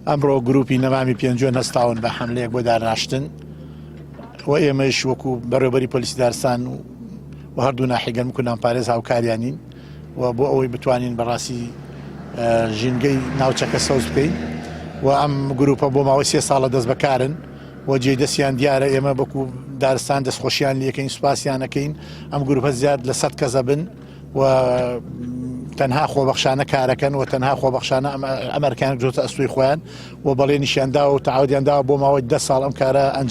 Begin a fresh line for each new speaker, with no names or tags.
ئەمڕۆ گروپی نەمامی پێنجوێن هەستاون بە حەملەیەک بۆ دارناشتن و ئێمەش وەکو بەڕێوەبەری پۆلیسی دارستان و هەردوو ناحیگەن کونامپارێز هاوکاریانین و بۆ ئەوەی بتوانین بەڕاستی ژینگەی ناوچەکە سەوز بکەین و ئەم گروپە بۆ ماوەی 3 ساڵە دەست بەکارن و جێی دەستیان دیارە ئێمە بەکو دارستان دەستخۆشیان لەکەین سوپاسیانەکەین ئەم گروپە زیاد لە 100 کەسە بن و تەنها خۆبەخشانە کارەکەن و تەنها خۆبەخشانە ئەمریکان جۆتە ئەستوی خۆیان و بەڵێ نیشیاندا و تەعاودیاندا بۆ ماوەی 10 ساڵ ئەم کارە